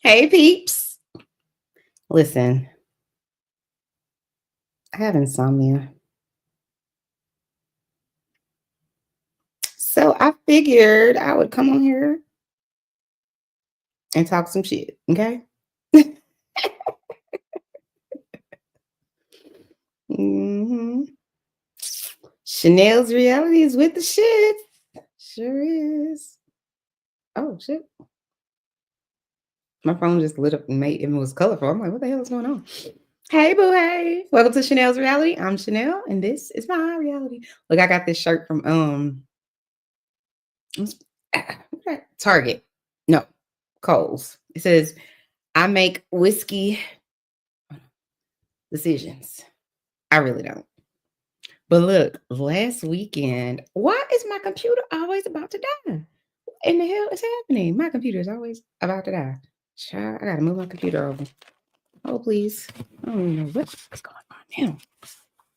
Hey peeps. Listen, I have insomnia. So I figured I would come on here and talk some shit. Okay. hmm Chanel's reality is with the shit. Sure is. Oh shit. My phone just lit up and made it was colorful. I'm like, what the hell is going on? Hey boo hey. Welcome to Chanel's reality. I'm Chanel and this is my reality. Look, I got this shirt from what's- what's that? Target. No, Kohl's. It says I make whiskey decisions. I really don't. But look, last weekend, why is my computer always about to die? What in the hell is happening? My computer is always about to die. Child, I gotta move my computer over. Oh, please. I don't even know what's going on now.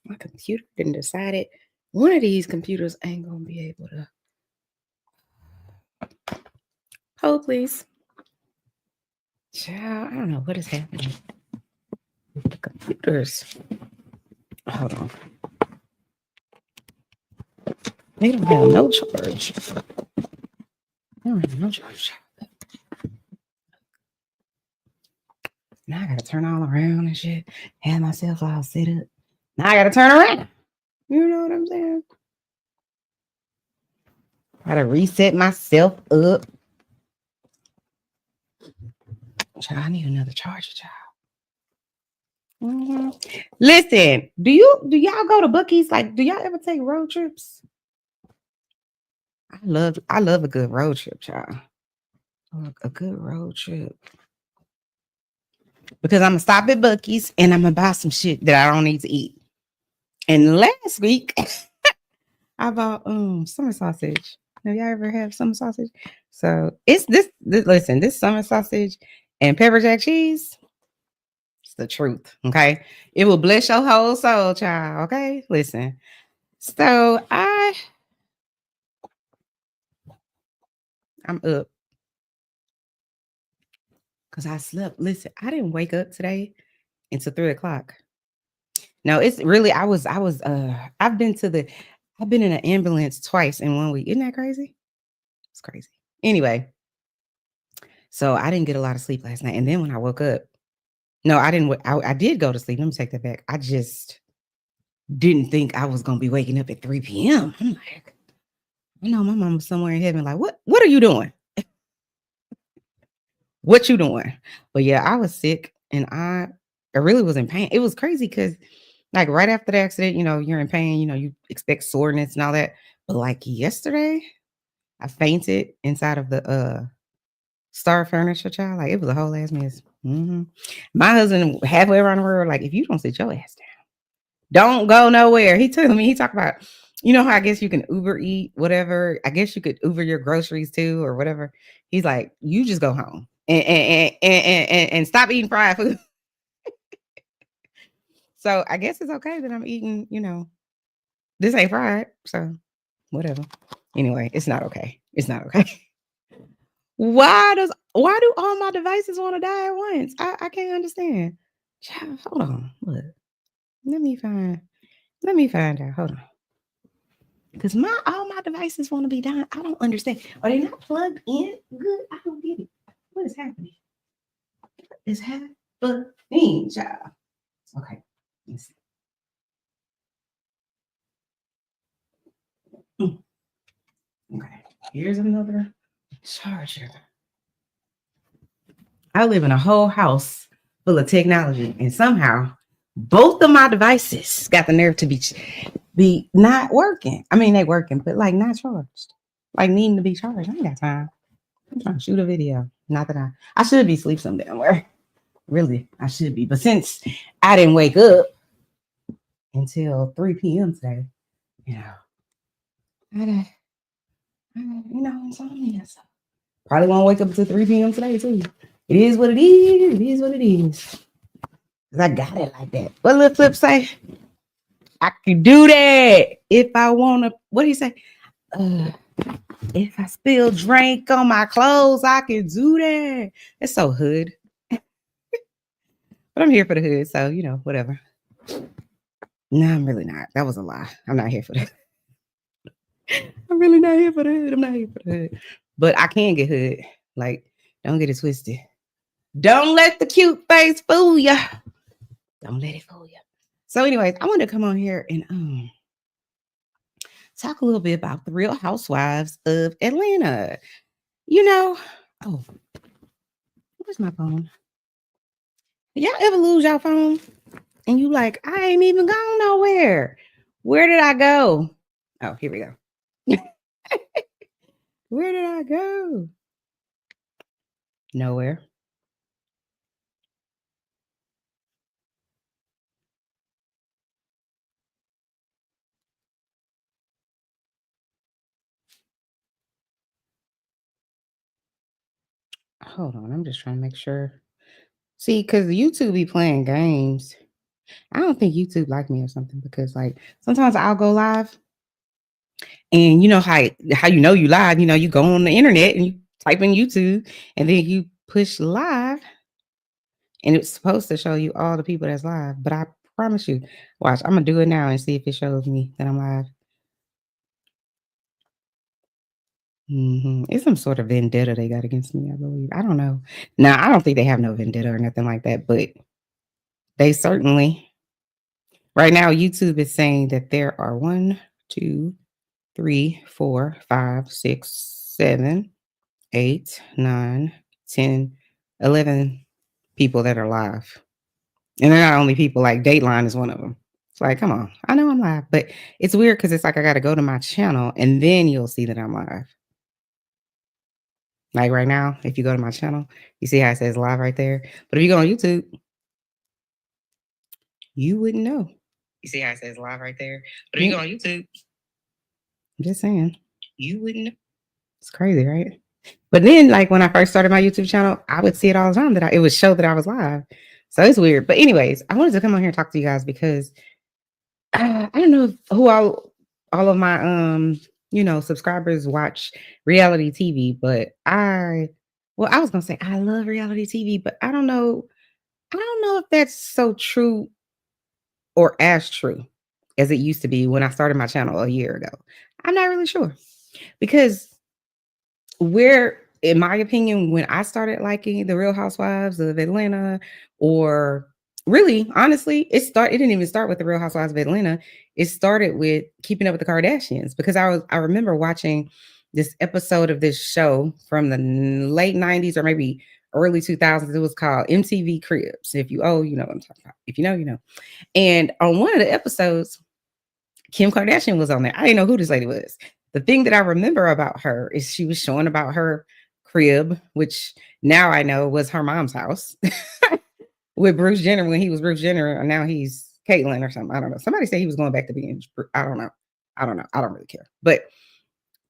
My computer didn't decided one of these computers ain't gonna be able to. Hold, please. Child, I don't know what is happening with the computers. Hold on. They don't have no charge. They don't have no charge. Now I gotta turn all around and shit. Have myself all set up. Now I gotta turn around. You know what I'm saying? Gotta reset myself up. Child, I need another charger, child. Listen, do y'all go to Buc-ee's? Like, do y'all ever take road trips? I love a good road trip, child. A good road trip. Because I'm gonna stop at Buc-ee's and I'm gonna buy some shit that I don't need to eat. And last week I bought summer sausage. Have y'all ever had summer sausage? So it's this listen, this summer sausage and pepper jack cheese. It's the truth. Okay. It will bless your whole soul, child. Okay. Listen. So I'm up because I slept. Listen, I didn't wake up today until 3 o'clock. No, it's really I've been in an ambulance twice in 1 week. Isn't that crazy? It's crazy. Anyway, so I didn't get a lot of sleep last night. And then when I woke up, no, I didn't. I did go to sleep. Let me take that back. I just didn't think I was gonna be waking up at 3 p.m. I'm like, I know my mom was somewhere in heaven. Like, what are you doing? What you doing? But yeah, I was sick and I really was in pain. It was crazy because like right after the accident, you're in pain, you expect soreness and all that. But like yesterday, I fainted inside of the Star Furniture, child. Like it was a whole ass mess. My husband halfway around the world, like, if you don't sit your ass down, don't go nowhere. He telling me, he talked about, how I guess you can Uber eat, whatever. I guess you could Uber your groceries too, or whatever. He's like, you just go home and stop eating fried food. So I guess it's okay that I'm eating, this ain't fried. So whatever. Anyway, it's not okay. It's not okay. Why do all my devices want to die at once? I can't understand. Child, hold on. Look. Let me find out. Hold on. Because all my devices want to be dying. I don't understand. Are they not plugged in good? I don't get it. What is happening? What is happening, child? Okay. Let's see. Okay. Here's another charger. I live in a whole house full of technology, and somehow both of my devices got the nerve to be not working. I mean, they working, but like not charged, like needing to be charged. I ain't got time. I'm trying to shoot a video. Not that I should be asleep some damn where. Really, I should be. But since I didn't wake up until 3 p.m. today, you know, insomnia. So probably won't wake up until 3 p.m. today too. It is what it is. It is what it is. Cause I got it like that. What Lil Flip say? I can do that if I wanna. What do you say? If I spill drink on my clothes, I can do that. It's so hood. But I'm here for the hood, so whatever. No, I'm really not. That was a lie. I'm not here for that. I'm really not here for the hood. I'm not here for the hood. But I can get hood. Like, don't get it twisted. Don't let the cute face fool you. Don't let it fool you. So, anyways, I wanted to come on here and talk a little bit about the Real Housewives of Atlanta. Oh, where's my phone? Y'all ever lose your phone? And you like, I ain't even gone nowhere. Where did I go? Oh, here we go. Where did I go? Nowhere. Hold on, I'm just trying to make sure. See, because YouTube be playing games. I don't think YouTube like me or something because like sometimes I'll go live and you know how you live, you go on the internet and you type in YouTube and then you push live and it's supposed to show you all the people that's live. But I promise you, watch, I'm gonna do it now and see if it shows me that I'm live. It's some sort of vendetta they got against me, I believe. I don't know. Now, I don't think they have no vendetta or nothing like that, but they certainly right now, YouTube is saying that there are 1, 2, 3, 4, 5, 6, 7, 8, 9, 10, 11 people that are live. And they're not only people, like Dateline is one of them. It's like, come on, I know I'm live, but it's weird because it's like I got to go to my channel and then you'll see that I'm live. Like right now, if you go to my channel, you see how it says live right there. But if you go on YouTube, you wouldn't know. You see how it says live right there. But if you go on YouTube, I'm just saying, you wouldn't know. It's crazy, right? But then, like when I first started my YouTube channel, I would see it all the time that it would show that I was live. So it's weird. But anyways, I wanted to come on here and talk to you guys because I don't know who all of my subscribers watch reality TV, but I was gonna say I love reality TV, but I don't know if that's so true or as true as it used to be when I started my channel a year ago. I'm not really sure because where, in my opinion, when I started liking the Real Housewives of Atlanta, or really, honestly, it didn't even start with the Real Housewives of Atlanta. It started with Keeping Up with the Kardashians because I remember watching this episode of this show from the late 90s or maybe early 2000s. It was called MTV Cribs. If you you know what I'm talking about. If you know, you know. And on one of the episodes, Kim Kardashian was on there. I didn't know who this lady was. The thing that I remember about her is she was showing about her crib, which now I know was her mom's house with Bruce Jenner when he was Bruce Jenner, and now he's Caitlyn or something. I don't know. Somebody said he was going back to being. I don't know. I don't know. I don't really care. But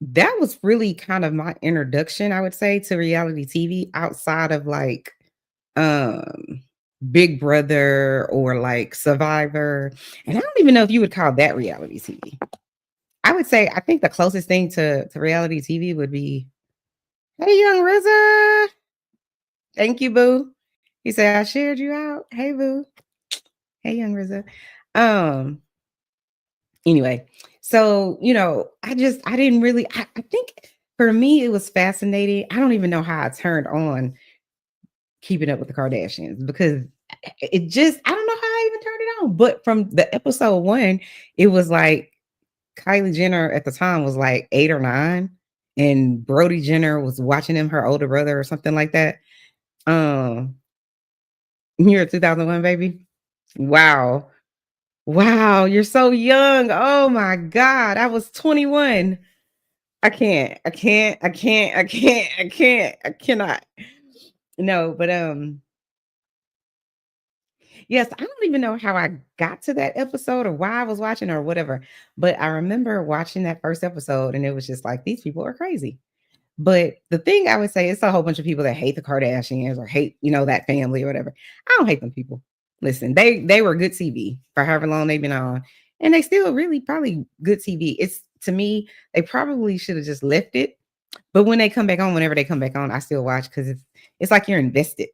that was really kind of my introduction, I would say, to reality TV outside of like um Big Brother or like Survivor. And I don't even know if you would call that reality TV. I would say I think the closest thing to reality TV would be, "Hey, young RZA, thank you, boo." He said, "I shared you out. Hey, boo. Hey, young RZA." Um. Anyway, so I didn't really. I think for me it was fascinating. I don't even know how I turned on Keeping Up with the Kardashians because it just I don't know how I even turned it on. But from the episode one, it was like Kylie Jenner at the time was like 8 or 9, and Brody Jenner was watching him, her older brother or something like that. You're a 2001 baby? Wow. Wow, you're so young. Oh my God. I was 21. I can't. I can't. I can't. I can't. I can't. I cannot. No, but yes, I don't even know how I got to that episode or why I was watching or whatever. But I remember watching that first episode and it was just like these people are crazy. But the thing I would say, it's a whole bunch of people that hate the Kardashians or hate, that family or whatever. I don't hate them people. Listen, they were good TV for however long they've been on, and they still really probably good TV. It's to me, they probably should have just left it. But when they come back on, whenever they come back on, I still watch because it's like you're invested.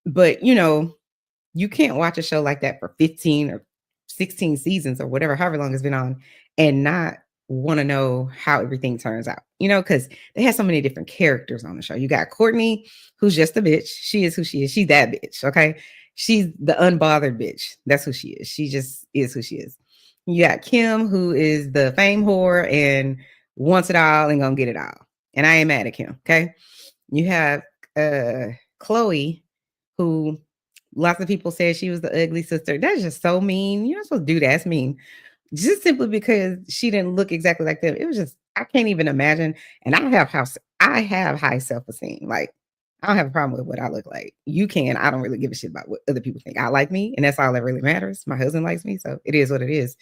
But you can't watch a show like that for 15 or 16 seasons or whatever, however long it's been on, and not want to know how everything turns out, because they have so many different characters on the show. You got Courtney, who's just a bitch. She is who she is. She's that bitch. Okay. She's the unbothered bitch. That's who she is. She just is who she is. You got Kim, who is the fame whore and wants it all and gonna get it all. And I ain't mad at Kim. Okay. You have Chloe, who lots of people said she was the ugly sister. That's just so mean. You're not supposed to do that. That's mean. Just simply because she didn't look exactly like them. It was just, I can't even imagine. And I have high self-esteem. Like, I don't have a problem with what I look like. You can. I don't really give a shit about what other people think. I like me, and that's all that really matters. My husband likes me, so it is what it is.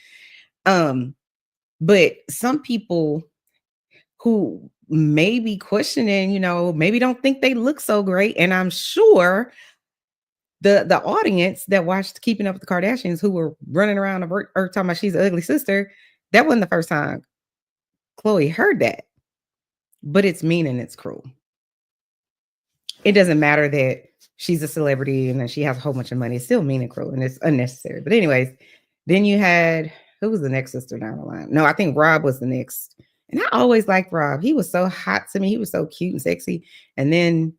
But some people who may be questioning, maybe don't think they look so great. And I'm sure the audience that watched Keeping Up with the Kardashians, who were running around the earth talking about she's an ugly sister, that wasn't the first time Chloe heard that. But it's mean and it's cruel. It doesn't matter that she's a celebrity and that she has a whole bunch of money. It's still mean and cruel and it's unnecessary. But anyways, then you had, who was the next sister down the line? No, I think Rob was the next. And I always liked Rob. He was so hot to me. He was so cute and sexy. And then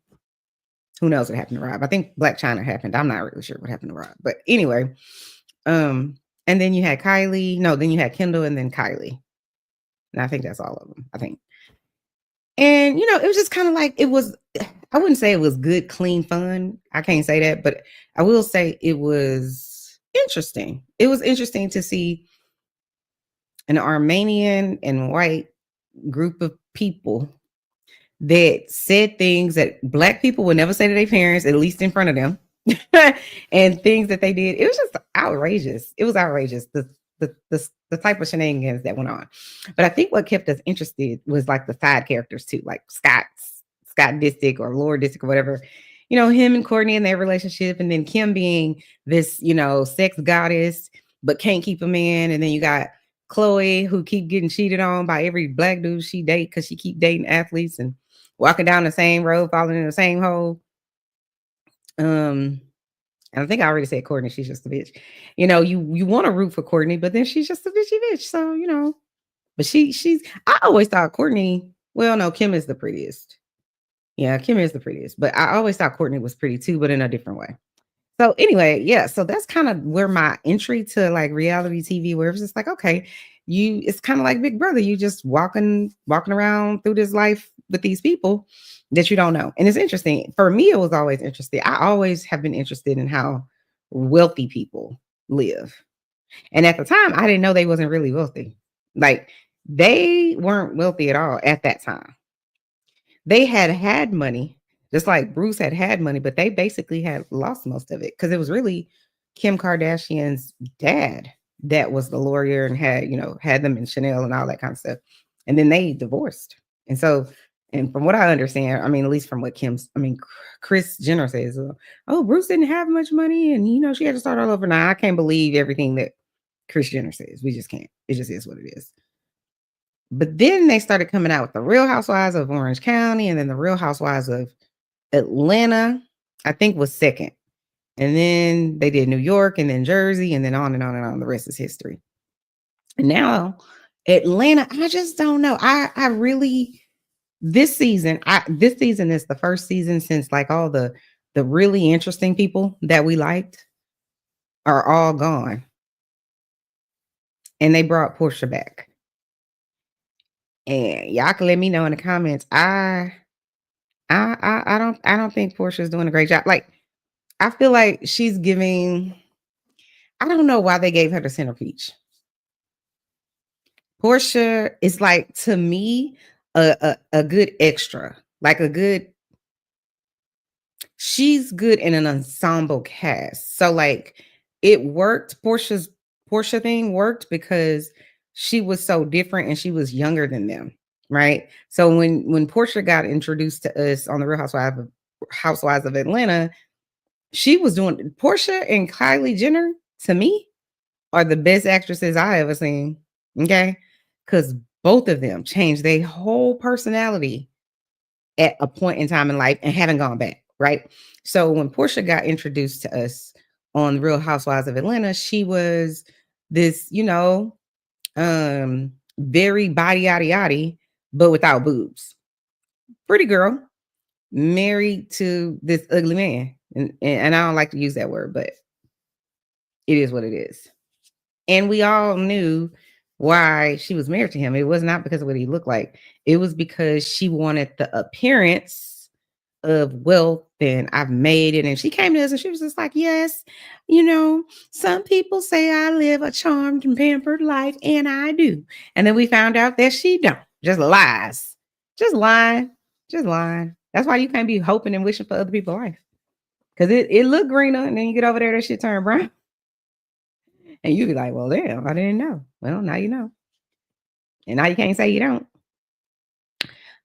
who knows what happened to Rob? I think Black China happened. I'm not really sure what happened to Rob. But anyway, and then you had Kylie. No, then you had Kendall and then Kylie. And I think that's all of them, I think. And, it was just kind of like, I wouldn't say it was good, clean fun. I can't say that, but I will say it was interesting. It was interesting to see an Armenian and white group of people that said things that Black people would never say to their parents, at least in front of them, and things that they did. It was just outrageous. It was outrageous. The type of shenanigans that went on. But I think what kept us interested was like the side characters too, like Scott Disick or Lord Disick or whatever, him and Courtney and their relationship. And then Kim being this, sex goddess, but can't keep a man. And then you got Chloe, who keep getting cheated on by every Black dude she date because she keep dating athletes and walking down the same road, falling in the same hole. And I think I already said Courtney, she's just a bitch. You want to root for Courtney, but then she's just a bitchy bitch. So, but I always thought Courtney, well, no, Kim is the prettiest. Yeah, Kim is the prettiest, but I always thought Courtney was pretty too, but in a different way. So anyway, yeah, so that's kind of where my entry to like reality TV, where it's just like, okay, it's kind of like Big Brother. You just walking around through this life with these people that you don't know. And it's interesting. For me, it was always interesting. I always have been interested in how wealthy people live. And at the time, I didn't know they wasn't really wealthy. Like, they weren't wealthy at all at that time. They had money, just like Bruce had money, but they basically had lost most of it because it was really Kim Kardashian's dad that was the lawyer and had them in Chanel and all that kind of stuff. And then they divorced. And so, and from what I understand, I mean, at least from what Kris Jenner says, oh, Bruce didn't have much money and, she had to start all over. Now, I can't believe everything that Kris Jenner says. We just can't. It just is what it is. But then they started coming out with the Real Housewives of Orange County and then the Real Housewives of Atlanta, I think was second. And then they did New York and then Jersey and then on and on and on. The rest is history. And now Atlanta, I just don't know. I really, this season is the first season since like all the really interesting people that we liked are all gone. And they brought Portia back. And y'all can let me know in the comments. I don't think Portia's doing a great job. Like, I feel like she's giving, I don't know why they gave her the centerpiece. Portia is like, to me, a good extra, like she's good in an ensemble cast. So like it worked. Portia thing worked because she was so different and she was younger than them. Right. So when Portia got introduced to us on the Real Housewives of Atlanta, she was doing, Portia and Kylie Jenner, to me, are the best actresses I ever seen. Okay. Because Both of them changed their whole personality at a point in time in life and haven't gone back, right? So when Portia got introduced to us on Real Housewives of Atlanta, she was this, very body yaddy yaddy, but without boobs. Pretty girl, married to this ugly man. And I don't like to use that word, but it is what it is. And we all knew why she was married to him. It was not because of what he looked like. It was because she wanted the appearance of wealth and I've made it. And she came to us and she was just like, yes, some people say I live a charmed and pampered life, and I do. And then we found out that she don't. Just lies. Just lying. Just lying. That's why you can't be hoping and wishing for other people's life. Because it looked greener, and then you get over there, that shit turned brown. And you be like, well, damn, I didn't know. Well, now you know. And now you can't say you don't.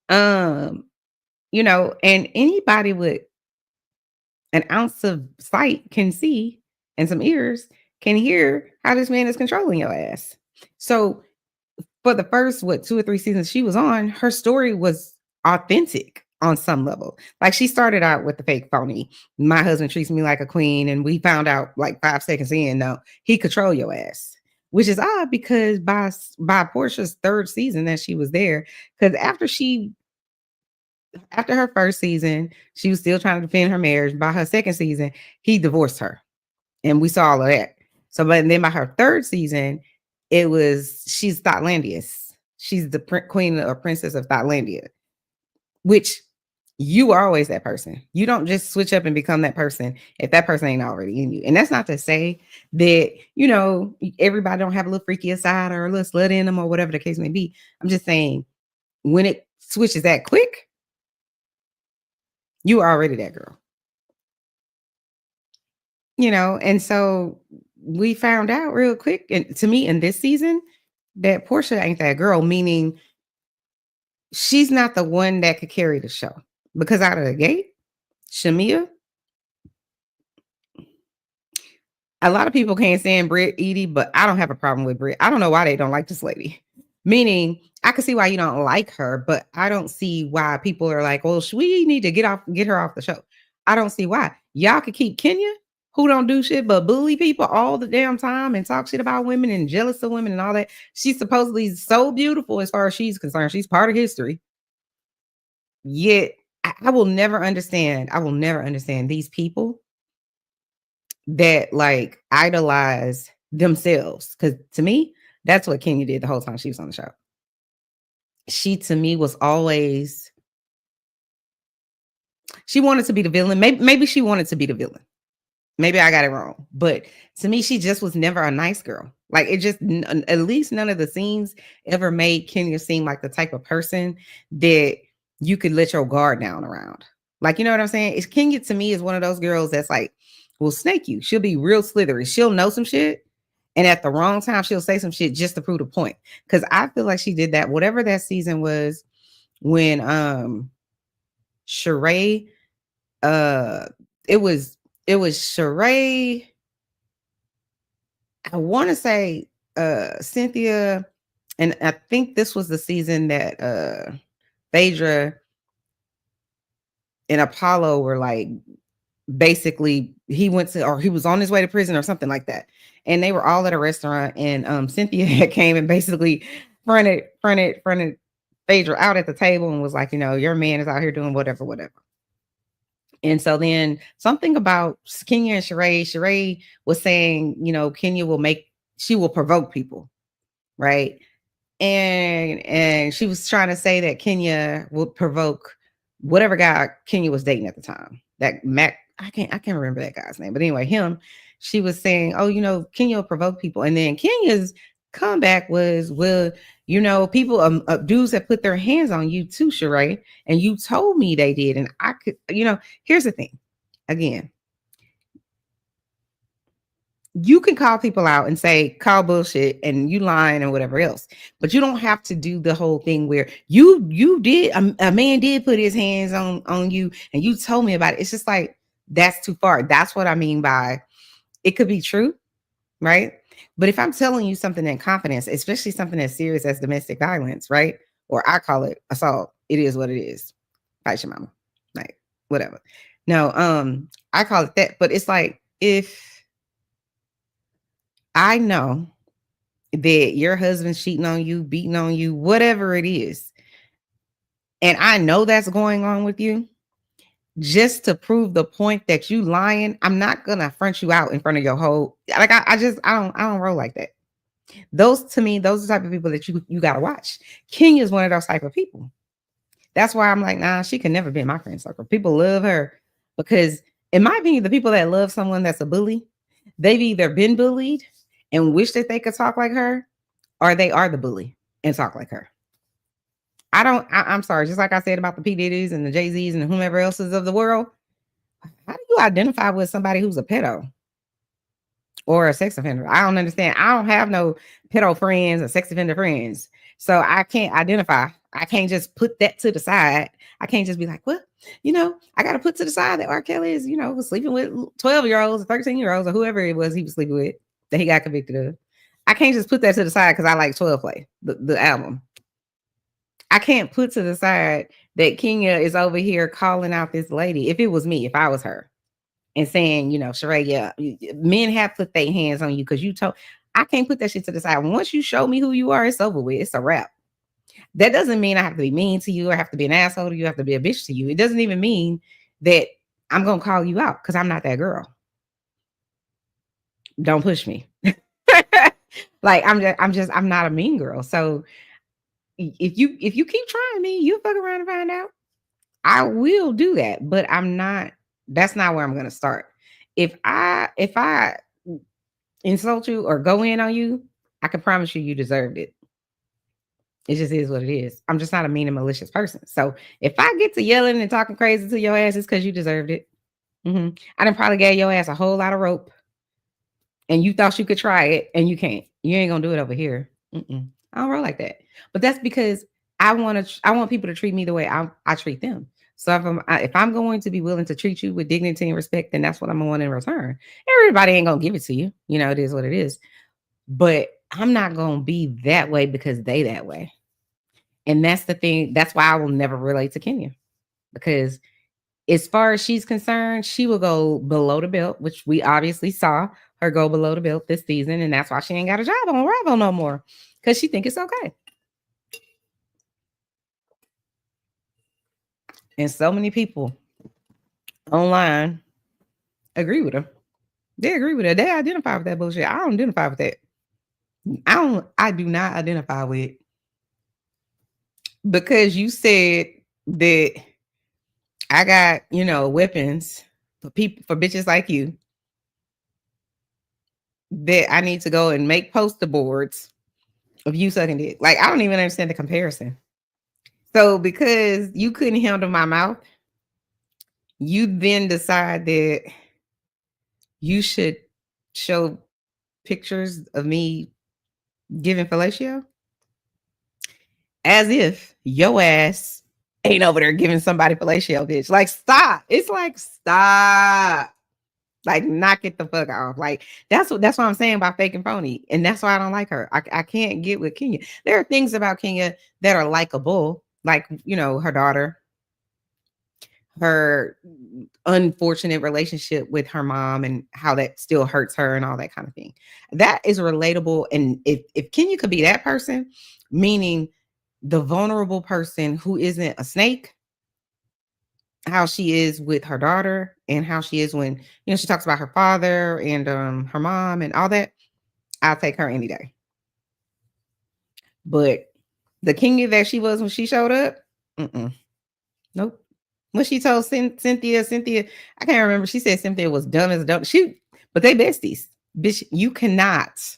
Um, and anybody with an ounce of sight can see, and some ears can hear how this man is controlling your ass. So for the first, 2 or 3 seasons she was on, her story was authentic on some level. Like, she started out with the fake phony. My husband treats me like a queen. And we found out like 5 seconds in, no, he control your ass, which is odd because by Portia's 3rd season that she was there, because after her 1st season, she was still trying to defend her marriage. By her 2nd season, he divorced her. And we saw all of that. So, but then by her 3rd season, she's Thailandius. She's the queen or princess of Thailandia, which you are always that person. You don't just switch up and become that person if that person ain't already in you. And that's not to say that, everybody don't have a little freaky side or a little slut in them or whatever the case may be. I'm just saying, when it switches that quick, you are already that girl. And so we found out real quick, and to me in this season, that Portia ain't that girl, meaning she's not the one that could carry the show. Because out of the gate, Shamia, a lot of people can't stand Britt Edie, but I don't have a problem with Britt. I don't know why they don't like this lady. Meaning, I can see why you don't like her, but I don't see why people are like, well, we need to get her off the show. I don't see why. Y'all could keep Kenya, who don't do shit but bully people all the damn time and talk shit about women and jealous of women and all that. She's supposedly so beautiful as far as she's concerned. She's part of history. Yet I will never understand. I will never understand these people that like idolize themselves. Because to me, that's what Kenya did the whole time she was on the show. She, to me, was always, she wanted to be the villain. Maybe she wanted to be the villain. Maybe I got it wrong. But to me, she just was never a nice girl. Like, it just, at least none of the scenes ever made Kenya seem like the type of person that you could let your guard down around. Like, you know what I'm saying? Kenya, to me, is one of those girls that's like, will snake you. She'll be real slithery. She'll know some shit. And at the wrong time, she'll say some shit just to prove the point. Because I feel like she did that. Whatever that season was, when Sheree, it was Sheree. I want to say Cynthia, and I think this was the season that Phaedra and Apollo were like, basically he was on his way to prison or something like that, and they were all at a restaurant, and Cynthia had came and basically fronted Phaedra out at the table and was like, your man is out here doing whatever. And so then something about Kenya and Sheree was saying, Kenya she will provoke people, right? And she was trying to say that Kenya would provoke whatever guy Kenya was dating at the time. That Mac, I can't remember that guy's name, but anyway, him. She was saying, oh, Kenya will provoke people, and then Kenya's comeback was, well, people, dudes that put their hands on you too, Sheree, and you told me they did, and I could, here's the thing, again. You can call people out and say, call bullshit and you lying and whatever else, but you don't have to do the whole thing where you did, a man did put his hands on you and you told me about it. It's just like, that's too far. That's what I mean by, it could be true, right? But if I'm telling you something in confidence, especially something as serious as domestic violence, right? Or I call it assault, it is what it is. Fight your mama. Like, whatever. No, I call it that. But it's like if I know that your husband's cheating on you, beating on you, whatever it is, and I know that's going on with you, just to prove the point that you lying, I'm not gonna front you out in front of your whole like I don't roll like that. Those to me, those are the type of people that you gotta watch. Kenya's one of those type of people. That's why I'm like, nah, she can never be in my friend circle. People love her because, in my opinion, the people that love someone that's a bully, they've either been bullied and wish that they could talk like her, or they are the bully and talk like her. I don't. I'm sorry. Just like I said about the P Diddy's and the Jay Z's and whomever else's of the world, how do you identify with somebody who's a pedo or a sex offender? I don't understand. I don't have no pedo friends or sex offender friends, so I can't identify. I can't just put that to the side. I can't just be like, well, I got to put to the side that R. Kelly is, was sleeping with 12-year-olds or 13-year-olds or whoever it was he was sleeping with that he got convicted of. I can't just put that to the side because I like 12 Play, the album. I can't put to the side that Kenya is over here calling out this lady. If it was me, if I was her, and saying, Sheree, yeah, men have put their hands on you because you told. I can't put that shit to the side. Once you show me who you are, it's over with. It's a wrap. That doesn't mean I have to be mean to you or have to be an asshole to you, have to be a bitch to you. It doesn't even mean that I'm gonna call you out because I'm not that girl. Don't push me. Like I'm not a mean girl. So if you keep trying me, you'll fuck around and find out. I will do that, but that's not where I'm gonna start. If I insult you or go in on you, I can promise you deserved it. It just is what it is. I'm just not a mean and malicious person. So if I get to yelling and talking crazy to your ass, it's because you deserved it. I done probably gave your ass a whole lot of rope and you thought you could try it and you can't. You ain't gonna do it over here. I don't roll like that. But that's because I want people to treat me the way I treat them. So if I'm going to be willing to treat you with dignity and respect, then that's what I'm gonna want in return. Everybody ain't gonna give it to you. It is what it is. But I'm not gonna be that way because they that way. And that's the thing. That's why I will never relate to Kenya. Because as far as she's concerned, she will go below the belt, which we obviously saw her go below the belt this season. And that's why she ain't got a job on Bravo no more. Because she think it's okay. And so many people online agree with her. They agree with her. They identify with that bullshit. I don't identify with that. I do not identify with, because you said that I got, weapons for people, for bitches like you, that I need to go and make poster boards of you sucking dick. Like, I don't even understand the comparison. So because you couldn't handle my mouth, you then decide that you should show pictures of me giving fellatio, as if your ass ain't over there giving somebody fellatio, bitch. Like, stop. It's like, stop. Like, knock it the fuck off. Like, that's what I'm saying about fake and phony. And that's why I don't like her. I can't get with Kenya. There are things about Kenya that are likable, like, her daughter, her unfortunate relationship with her mom and how that still hurts her and all that kind of thing. That is relatable. And if Kenya could be that person, meaning the vulnerable person who isn't a snake, how she is with her daughter and how she is when, she talks about her father and her mom and all that, I'll take her any day. But the Kenya that she was when she showed up, nope. When she told Cynthia, I can't remember. She said Cynthia was dumb as dumb. But they besties. Bitch, you cannot.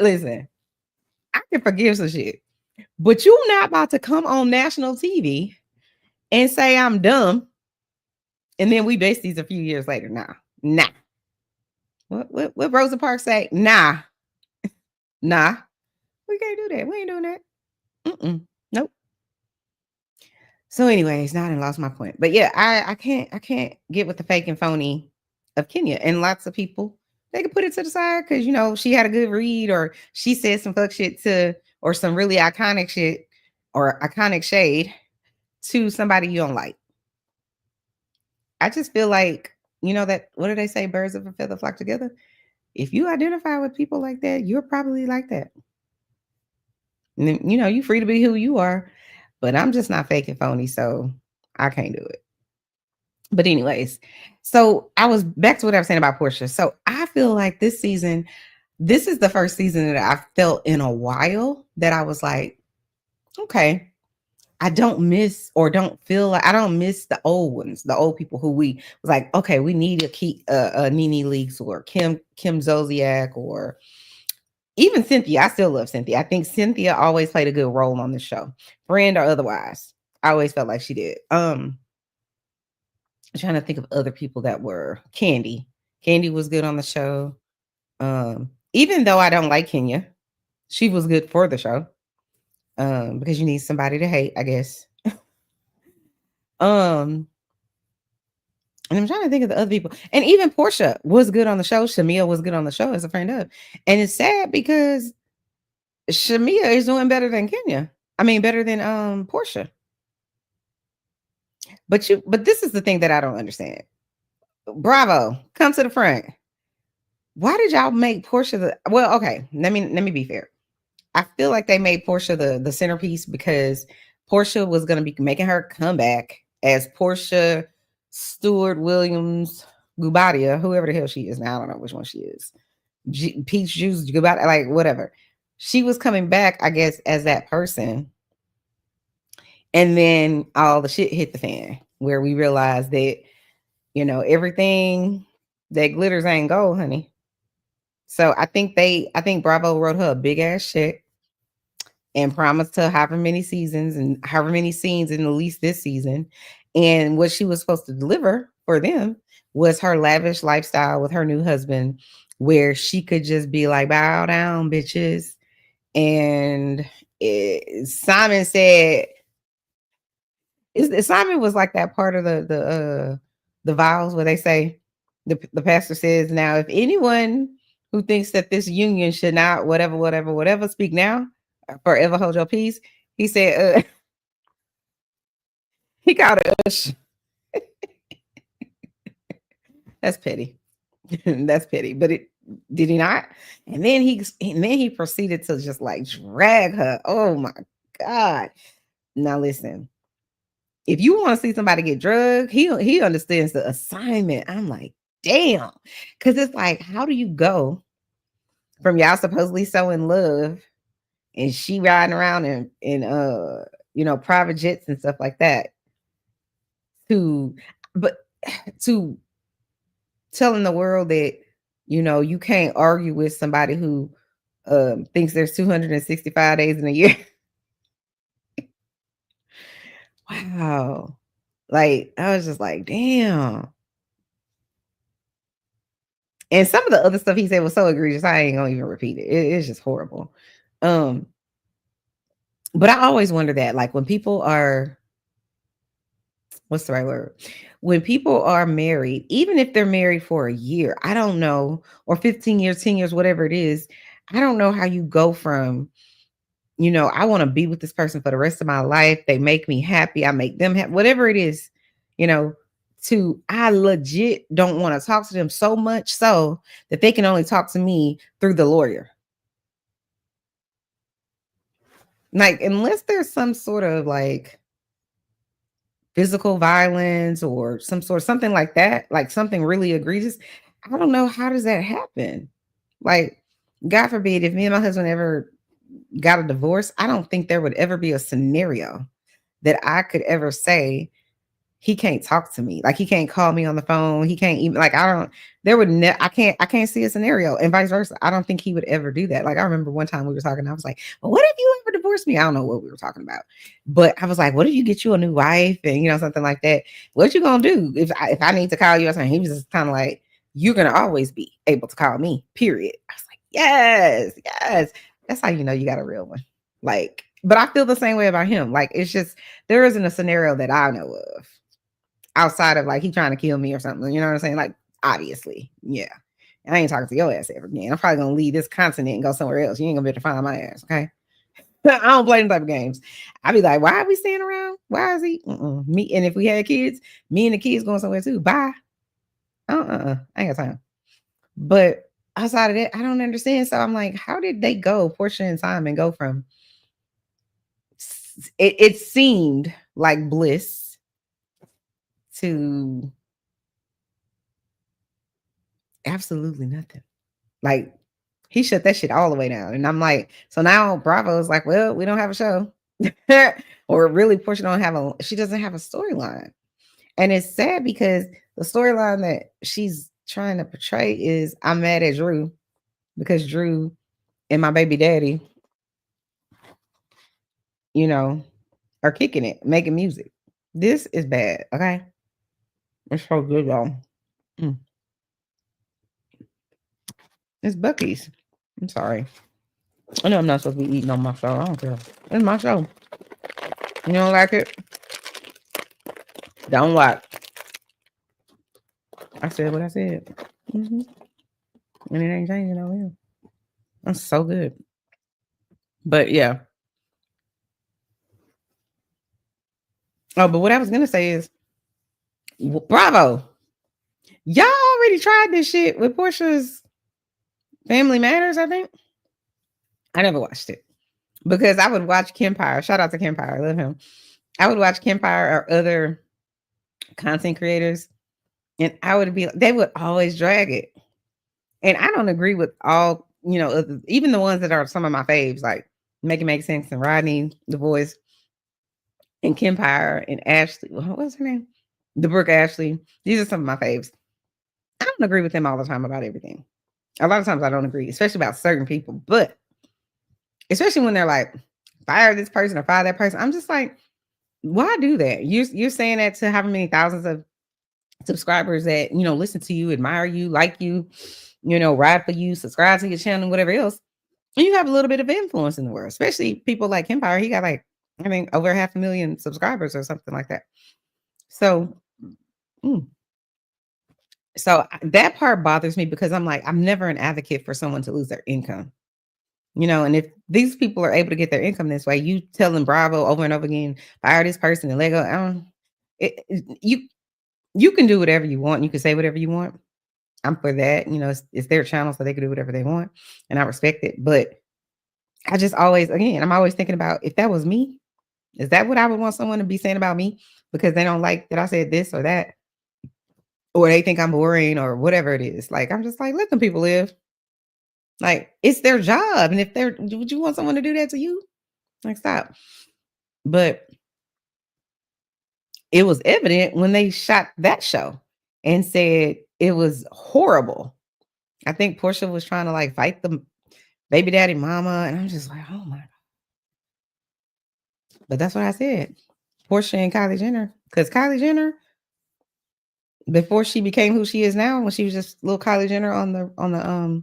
Listen, I can forgive some shit. But you not about to come on national TV and say I'm dumb. And then we besties a few years later. Nah. What Rosa Parks say? Nah. We can't do that. We ain't doing that. Nope. So, anyways, now I done lost my point. But yeah, I can't get with the fake and phony of Kenya. And lots of people they could put it to the side because she had a good read, or she said some fuck shit to, or some really iconic shit or iconic shade to somebody you don't like. I just feel like, that what do they say? Birds of a feather flock together. If you identify with people like that, you're probably like that. And then, you're free to be who you are, but I'm just not fake and phony, so I can't do it. But anyways, so I was back to what I was saying about Portia. So I feel like this is the first season that I felt in a while that I was like, okay, I don't miss, or don't feel like I don't miss the old ones, the old people who we was like, okay, we need to keep Nene Leakes or Kim Zolciak, or even Cynthia. I still love Cynthia. I think Cynthia always played a good role on the show, friend or otherwise. I always felt like she did. I'm trying to think of other people that were Candy. Candy was good on the show. Even though I don't like Kenya, she was good for the show. Because you need somebody to hate, I guess. um, and I'm trying to think of the other people. And even Portia was good on the show. Shamia was good on the show as a friend of. And it's sad because Shamia is doing better than Kenya. I mean, better than Portia. But this is the thing that I don't understand. Bravo, come to the front. Why did y'all make Portia the well? Okay, let me be fair. I feel like they made Portia the centerpiece because Portia was going to be making her comeback as Portia Stewart Williams Gubadia, whoever the hell she is now. I don't know which one she is. Peach Juice Gubadia, like whatever. She was coming back, I guess, as that person. And then all the shit hit the fan where we realized that, everything that glitters ain't gold, honey. So I think Bravo wrote her a big ass check and promised her however many seasons and however many scenes in at least this season. And what she was supposed to deliver for them was her lavish lifestyle with her new husband, where she could just be like, bow down, bitches. And Simon said, Simon was like that part of the vows where they say, the pastor says, now, if anyone who thinks that this union should not, whatever, speak now, forever hold your peace. He said, he called it Ush. That's petty. That's petty. But it did he not? And then he proceeded to just like drag her. Oh my God. Now listen, if you want to see somebody get drugged, he understands the assignment. I'm like, damn. Cause it's like, how do you go from y'all supposedly so in love and she riding around in private jets and stuff like that to but to telling the world that you can't argue with somebody who thinks there's 265 days in a year. Wow. Like I was just like, damn. And some of the other stuff he said was so egregious, I ain't gonna even repeat it. It's just horrible. Um, but I always wonder that, like, when people are, what's the right word? When people are married, even if they're married for a year, I don't know, or 15 years, 10 years, whatever it is, I don't know how you go from, I want to be with this person for the rest of my life. They make me happy. I make them happy, whatever it is, you know, to I legit don't want to talk to them so much so that they can only talk to me through the lawyer. Like, unless there's some sort of like physical violence or something like that, like something really egregious, I don't know how does that happen. Like, God forbid, if me and my husband ever got a divorce, I don't think there would ever be a scenario that I could ever say he can't talk to me. Like, he can't call me on the phone. He can't even, like, I don't, there would I can't see a scenario, and vice versa. I don't think he would ever do that. Like, I remember one time we were talking, I was like, well, what if you ever divorce me? I don't know what we were talking about, but I was like, what if you get you a new wife and, something like that? What you gonna do if I need to call you or something? He was just kind of like, you're gonna always be able to call me, period. I was like, yes, yes. That's how you know you got a real one. Like, but I feel the same way about him. Like, it's just, there isn't a scenario that I know of outside of like he trying to kill me or something. You know what I'm saying? Like, obviously, yeah. I ain't talking to your ass ever again. I'm probably gonna leave this continent and go somewhere else. You ain't gonna be able to find my ass, okay? I don't play them type of games. I be like, why are we staying around? Why is he? Me, and if we had kids, me and the kids going somewhere too. Bye. I ain't got time. But outside of that, I don't understand. So I'm like, how did they go, Portia and Simon, go from it seemed like bliss to absolutely nothing. Like he shut that shit all the way down. And I'm like, so now Bravo's like, well, we don't have a show. Or really Portia she doesn't have a storyline. And it's sad because the storyline that she's trying to portray is I'm mad at Drew because Drew and my baby daddy, you know, are kicking it, making music. This is bad. Okay. It's so good, y'all. Mm. It's Bucky's. I'm sorry. I know I'm not supposed to be eating on my show. I don't care. It's my show. You don't like it? Don't watch. I said what I said. And it ain't changing over here. That's so good. But yeah. Oh, but what I was gonna say is, Bravo. Y'all already tried this shit with Portia's Family Matters, I think. I never watched it because I would watch Kempire. Shout out to Kempire. I love him. I would watch Kempire or other content creators, and they would always drag it. And I don't agree with all, even the ones that are some of my faves, like Make It Make Sense and Rodney, The Voice, and Kempire and Ashley. What's her name? The Brooke Ashley. These are some of my faves. I don't agree with them all the time about everything. A lot of times I don't agree, especially about certain people, but especially when they're like, fire this person or fire that person. I'm just like, why do that? You're saying that to however many thousands of subscribers that, listen to you, admire you, like you, ride for you, subscribe to your channel, whatever else. And you have a little bit of influence in the world, especially people like Empire. He got like, I think over 500,000 subscribers or something like that. So, so that part bothers me because I'm like, I'm never an advocate for someone to lose their income. And if these people are able to get their income this way, you telling Bravo over and over again, fire this person and Lego. You can do whatever you want. You can say whatever you want. I'm for that. It's their channel, so they can do whatever they want, and I respect it. But I'm always thinking about, if that was me, is that what I would want someone to be saying about me because they don't like that I said this or that, or they think I'm boring or whatever it is. Like, I'm just like, let them people live. Like, it's their job. And would you want someone to do that to you? Like, stop. But it was evident when they shot that show and said it was horrible. I think Portia was trying to like fight the baby daddy mama. And I'm just like, oh my God. But that's what I said. Portia and Kylie Jenner. Because Kylie Jenner, before she became who she is now, when she was just little Kylie Jenner on the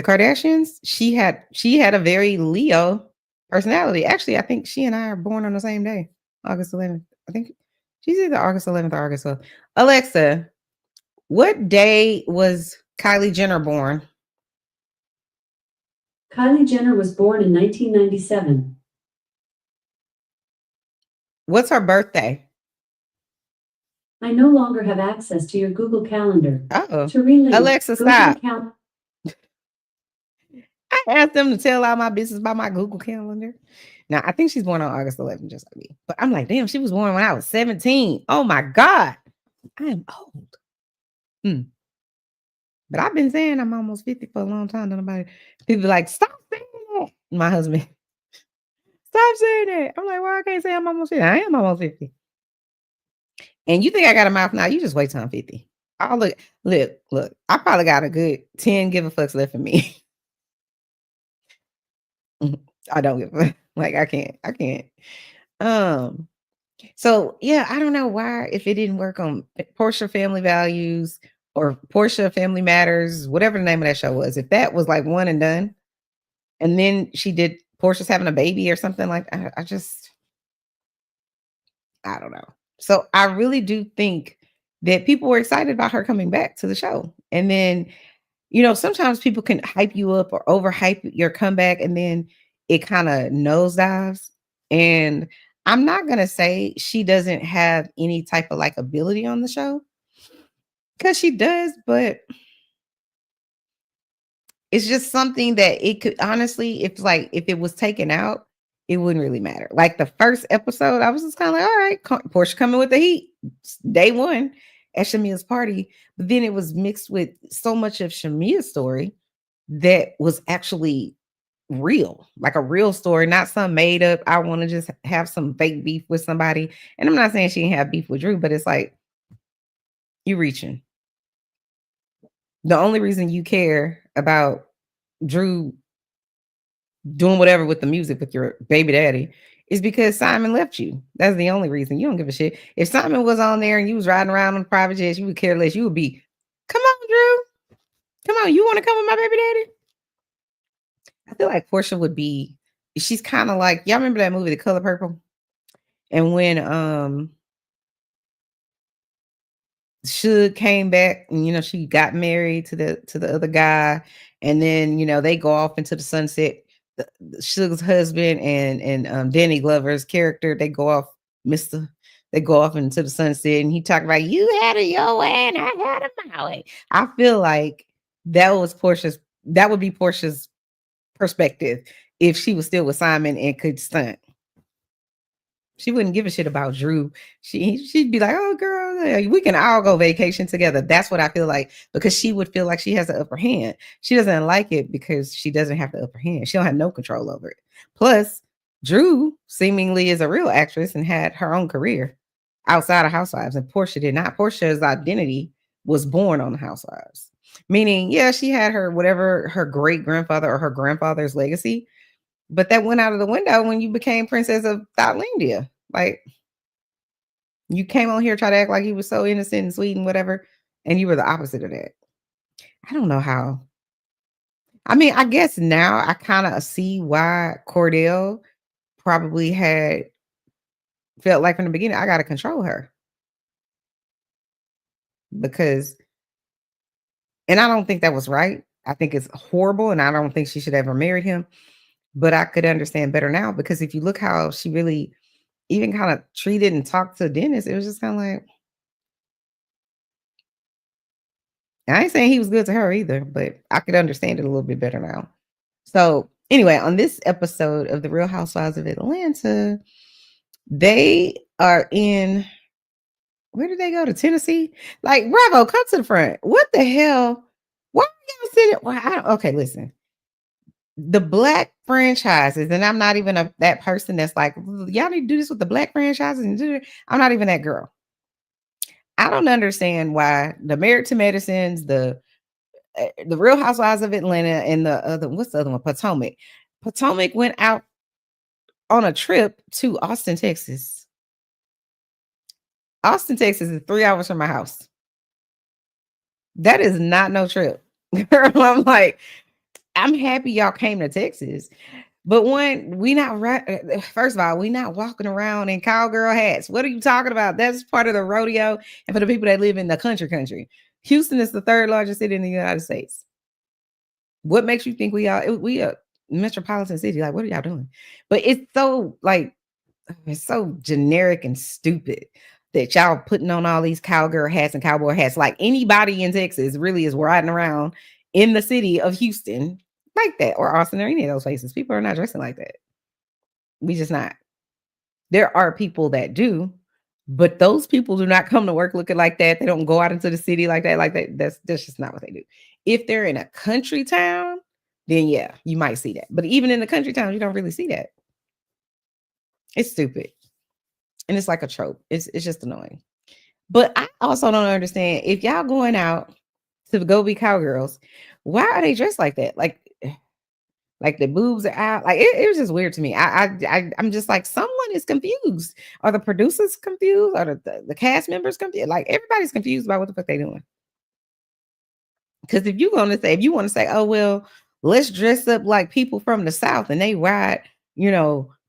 Kardashians, she had a very Leo personality. Actually, I think she and I are born on the same day, August 11th. I think she's either August 11th or August 12th. Alexa, what day was Kylie Jenner born? Kylie Jenner was born in 1997. What's her birthday? I no longer have access to your Google Calendar. Oh, to relink, Alexa, stop. I asked them to tell all my business about my Google Calendar. Now, I think she's born on August 11th, just like me. But I'm like, damn, she was born when I was 17. Oh my God. I am old. But I've been saying I'm almost 50 for a long time. People be like, stop saying that. My husband, stop saying that. I'm like, well, I can't say I'm almost 50. I am almost 50. And you think I got a mouth now? You just wait till I'm 50. Oh, look. I probably got a good 10 give a fucks left for me. I don't give a like, I can't. So yeah, I don't know why, if it didn't work on Portia Family Values or Portia Family Matters, whatever the name of that show was, if that was like one and done, and then she did Portia's having a baby or something like that, I don't know. So I really do think that people were excited about her coming back to the show. And then sometimes people can hype you up or overhype your comeback and then it kind of nosedives. And I'm not going to say she doesn't have any type of like ability on the show because she does, but it's just something that it could honestly, if it was taken out, it wouldn't really matter. Like the first episode, I was just kind of like, all right, Portia coming with the heat, day one at Shamia's party. But then it was mixed with so much of Shamia's story that was actually real, like a real story, not some made up. I want to just have some fake beef with somebody. And I'm not saying she didn't have beef with Drew, but it's like you reaching. The only reason you care about Drew doing whatever with the music with your baby daddy is because Simon left you. That's the only reason. You don't give a shit. If Simon was on there and you was riding around on private jets, you would care less. You would be, come on, Drew. Come on. You want to come with my baby daddy? I feel like Portia would be, she's kind of like, y'all remember that movie, The Color Purple? And when Suge came back and she got married to the other guy, and then they go off into the sunset. Suge's husband and Danny Glover's character, they go off, they go off into the sunset, and he talked about you had it your way and I had it my way. I feel like that would be Portia's perspective if she was still with Simon and could stunt. She wouldn't give a shit about Drew. She'd be like, "Oh, girl, we can all go vacation together." That's what I feel like, because she would feel like she has the upper hand. She doesn't like it because she doesn't have the upper hand. She don't have no control over it. Plus, Drew seemingly is a real actress and had her own career outside of Housewives, and Portia did not. Portia's identity was born on the Housewives, meaning, yeah, she had her whatever her great grandfather or her grandfather's legacy, but that went out of the window when you became Princess of Thailandia. Like, you came on here try to act like you were so innocent and sweet and whatever, and you were the opposite of that. I don't know how. I mean, I guess now I kind of see why Cordell probably had felt like from the beginning, I got to control her. Because, and I don't think that was right. I think it's horrible, and I don't think she should ever married him. But I could understand better now, because if you look how she really even kind of treated and talked to Dennis, it was just kind of like, I ain't saying he was good to her either, but I could understand it a little bit better now. So anyway, on this episode of The Real Housewives of Atlanta, they are in, where did they go? To Tennessee? Like, Bravo, come to the front. What the hell? Why are y'all sitting? Well, okay, listen. The black franchises, and I'm not even that person that's like, y'all need to do this with the black franchises. I'm not even that girl. I don't understand why the Married to Medicines, the Real Housewives of Atlanta, and the other, what's the other one? Potomac. Potomac went out on a trip to Austin, Texas. Austin, Texas is 3 hours from my house. That is not no trip. Girl, I'm like, I'm happy y'all came to Texas. But one, we not right. First of all, we not walking around in cowgirl hats. What are you talking about? That's part of the rodeo. And for the people that live in the country, Houston is the third largest city in the United States. What makes you think we a metropolitan city? Like, what are y'all doing? But it's so like, it's so generic and stupid that y'all putting on all these cowgirl hats and cowboy hats. Like, anybody in Texas really is riding around in the city of Houston like that, or Austin, or any of those places. People are not dressing like that. We just not. There are people that do, but those people do not come to work looking like that. They don't go out into the city like that. Like that. That's just not what they do. If they're in a country town, then yeah, you might see that. But even in the country town, you don't really see that. It's stupid. And it's like a trope. It's just annoying. But I also don't understand, if y'all going out to go be cowgirls, why are they dressed like that? Like the boobs are out. Like, it was just weird to me. I'm just like, someone is confused. Are the producers confused? Are the cast members confused? Like, everybody's confused about what the fuck they doing. Because if you want to say, oh well, let's dress up like people from the South and they ride,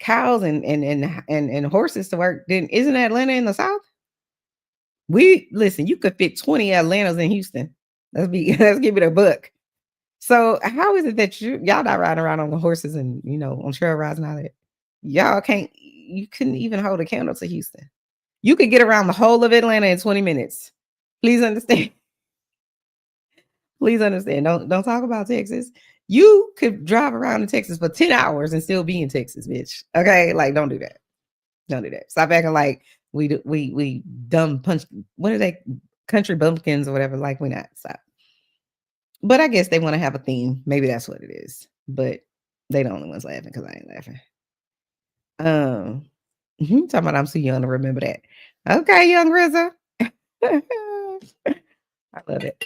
cows and horses to work, then isn't Atlanta in the South? Listen, you could fit 20 Atlantas in Houston. Let's give it a buck. So how is it that y'all not riding around on the horses and on trail rides and all that? Y'all can't you couldn't even hold a candle to Houston. You could get around the whole of Atlanta in 20 minutes. Please understand. Please understand. Don't talk about Texas. You could drive around in Texas for 10 hours and still be in Texas, bitch. Okay? Like, don't do that. Don't do that. Stop acting like we dumb punch. What are they? Country bumpkins or whatever. Like, we not. Stop. But I guess they want to have a theme. Maybe that's what it is. But they the only ones laughing because I ain't laughing. Talking about I'm too young to remember that. Okay, young RZA. I love it.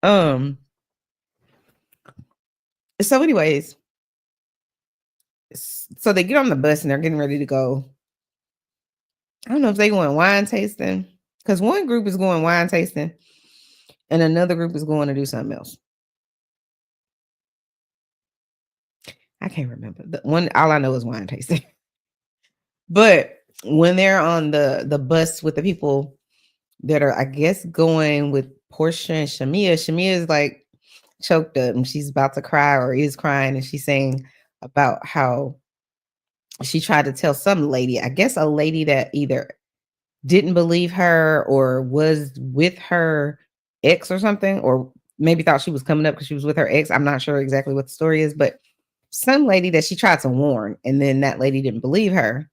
Um. So, anyways, so they get on the bus and they're getting ready to go. I don't know if they going wine tasting because one group is going wine tasting and another group is going to do something else. I can't remember. The one, all I know is wine tasting. But when they're on the bus with the people that are, I guess, going with Portia and Shamia is like choked up and she's about to cry or is crying, and she's saying about how she tried to tell some lady, I guess a lady that either didn't believe her or was with her ex or something, or maybe thought she was coming up because she was with her ex. I'm not sure exactly what the story is, but some lady that she tried to warn, and then that lady didn't believe her.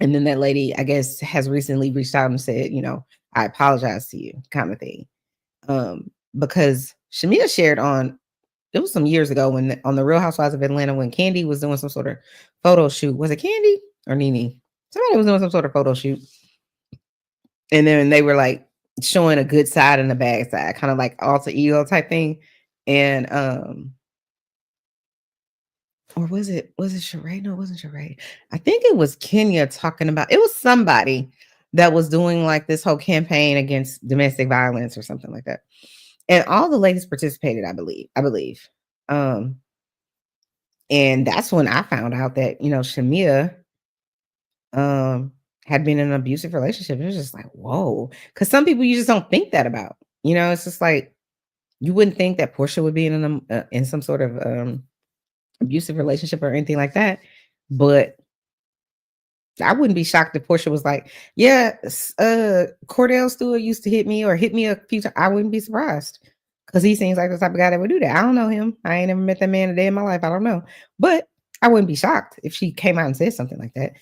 And then that lady, I guess, has recently reached out and said, I apologize to you, kind of thing. Because Shamia shared on, it was some years ago when on the Real Housewives of Atlanta, when Candy was doing some sort of photo shoot. Was it Candy or Nene? Somebody was doing some sort of photo shoot. And then they were like showing a good side and a bad side, kind of like alter ego type thing. And or was it Sheree? No, it wasn't Sheree. I think it was Kenya talking about, it was somebody that was doing like this whole campaign against domestic violence or something like that. And all the ladies participated, I believe. And that's when I found out that, Shamia had been in an abusive relationship. It was just like, whoa. Because some people you just don't think that about. It's just like you wouldn't think that Portia would be in some sort of abusive relationship or anything like that. But I wouldn't be shocked if Portia was like, yeah, Cordell Stewart used to hit me or hit me a few times. I wouldn't be surprised because he seems like the type of guy that would do that. I don't know him. I ain't never met that man a day in my life. I don't know. But I wouldn't be shocked if she came out and said something like that.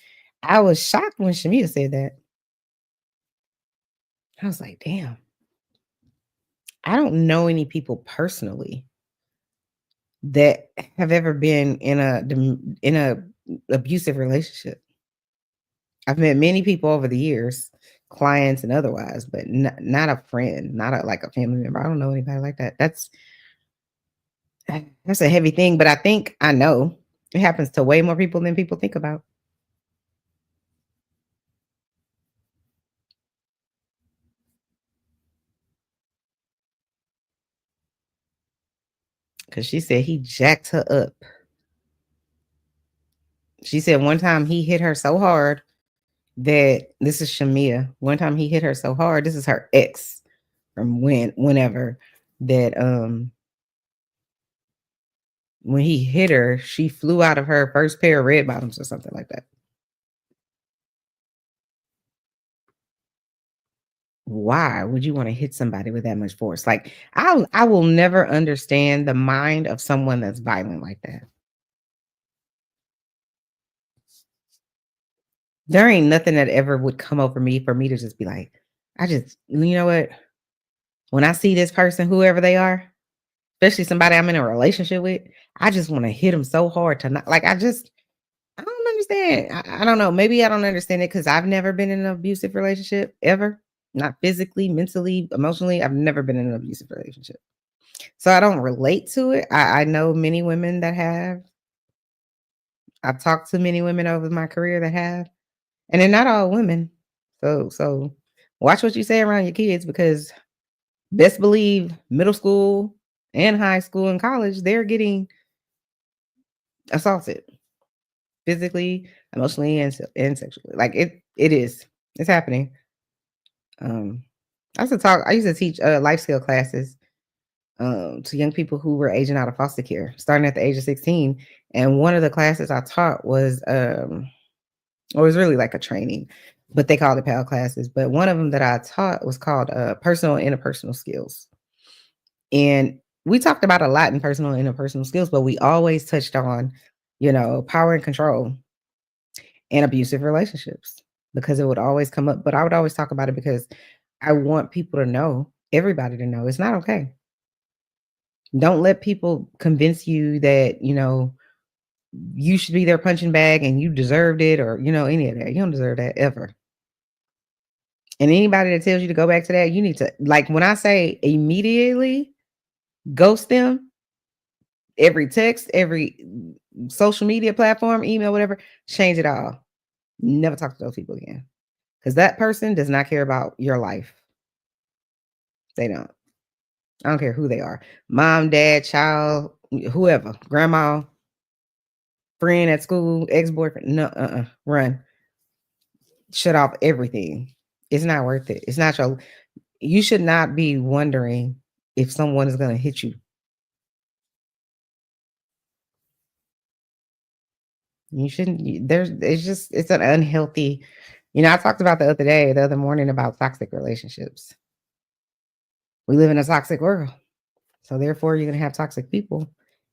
I was shocked when Shamia said that. I was like, damn. I don't know any people personally that have ever been in a abusive relationship. I've met many people over the years, clients and otherwise, but not a friend, not like a family member. I don't know anybody like that. That's a heavy thing, but I think I know it happens to way more people than people think about. Because she said he jacked her up. She said one time he hit her so hard that, this is Shamia. One time he hit her so hard, this is her ex from whenever, that when he hit her, she flew out of her first pair of red bottoms or something like that. Why would you want to hit somebody with that much force? Like, I will never understand the mind of someone that's violent like that. There ain't nothing that ever would come over me for me to just be like, you know what? When I see this person, whoever they are, especially somebody I'm in a relationship with, I just want to hit them so hard to not like, I don't understand. I don't know. Maybe I don't understand it because I've never been in an abusive relationship ever. Not physically, mentally, emotionally. I've never been in an abusive relationship. So I don't relate to it. I know many women that have. I've talked to many women over my career that have, and they're not all women. So watch what you say around your kids, because best believe middle school and high school and college, they're getting assaulted physically, emotionally, and sexually. Like it's happening. Um, I used to teach life skill classes to young people who were aging out of foster care, starting at the age of 16. And one of the classes I taught was, it was really like a training, but they called it PAL classes. But one of them that I taught was called personal and interpersonal skills. And we talked about a lot in personal and interpersonal skills, but we always touched on, power and control and abusive relationships because it would always come up. But I would always talk about it because I want people to know, everybody to know, it's not okay. Don't let people convince you that, you should be their punching bag and you deserved it or, any of that. You don't deserve that ever. And anybody that tells you to go back to that, you need to, like, when I say immediately ghost them, every text, every social media platform, email, whatever, change it all. Never talk to those people again. Because that person does not care about your life. They don't. I don't care who they are. Mom, dad, child, whoever, grandma, friend at school, ex-boyfriend. No, run. Shut off everything. It's not worth it. It's not your, you should not be wondering if someone is going to hit you. You shouldn't, it's an unhealthy, I talked about the other morning about toxic relationships. We live in a toxic world. So therefore you're going to have toxic people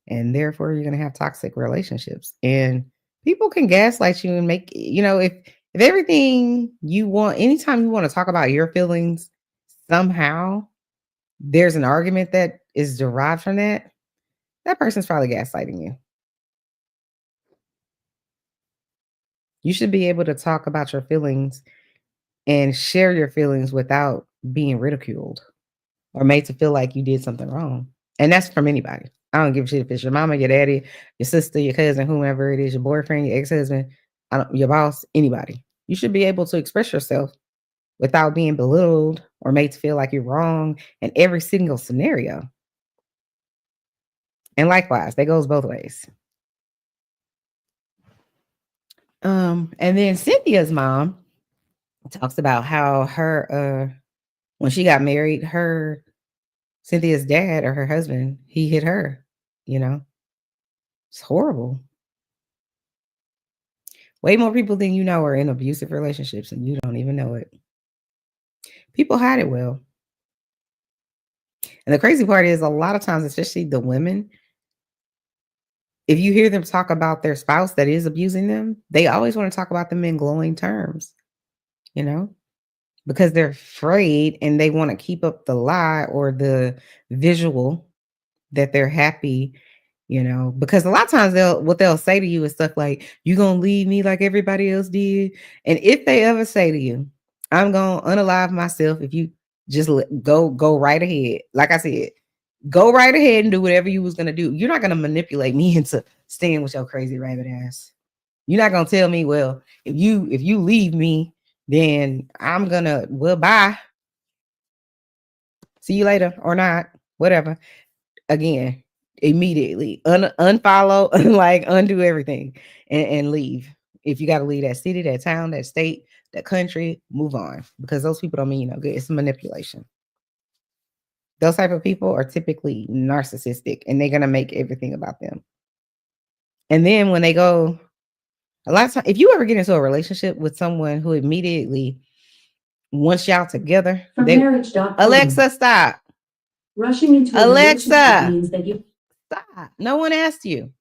and therefore you're going to have toxic relationships. And people can gaslight you and make, if everything you want, anytime you want to talk about your feelings, somehow there's an argument that is derived from that, that person's probably gaslighting you. You should be able to talk about your feelings and share your feelings without being ridiculed or made to feel like you did something wrong. And that's from anybody. I don't give a shit if it's your mama, your daddy, your sister, your cousin, whomever it is, your boyfriend, your ex-husband, your boss, anybody. You should be able to express yourself without being belittled or made to feel like you're wrong in every single scenario. And likewise, that goes both ways. And then Cynthia's mom talks about how her when she got married, her Cynthia's dad or her husband, he hit her, you know. It's horrible. Way more people than you know are in abusive relationships and you don't even know it. People hide it well. And the crazy part is a lot of times, especially the women, if you hear them talk about their spouse that is abusing them, they always want to talk about them in glowing terms, you know, because they're afraid and they want to keep up the lie or the visual that they're happy, because a lot of times they'll say to you is stuff like, you gonna leave me like everybody else did. And if they ever say to you, I'm gonna unalive myself if you just go right ahead. Like I said, go right ahead and do whatever you was gonna do. You're not gonna manipulate me into staying with your crazy rabbit ass. You're not gonna tell me, well, if you leave me, then I'm gonna, well, bye. See you later or not, whatever. Again, immediately unfollow, like undo everything and leave. If you got to leave that city, that town, that state, that country, move on, because those people don't mean you no good. It's manipulation. Those type of people are typically narcissistic and they're going to make everything about them. And then when they go, a lot of times, if you ever get into a relationship with someone who immediately wants y'all together, From marriage.com. Alexa, stop. Rushing into a relationship means that you stop. No one asked you.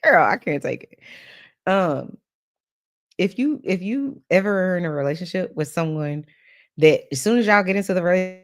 Girl, I can't take it. If you ever are in a relationship with someone that as soon as y'all get into the relationship,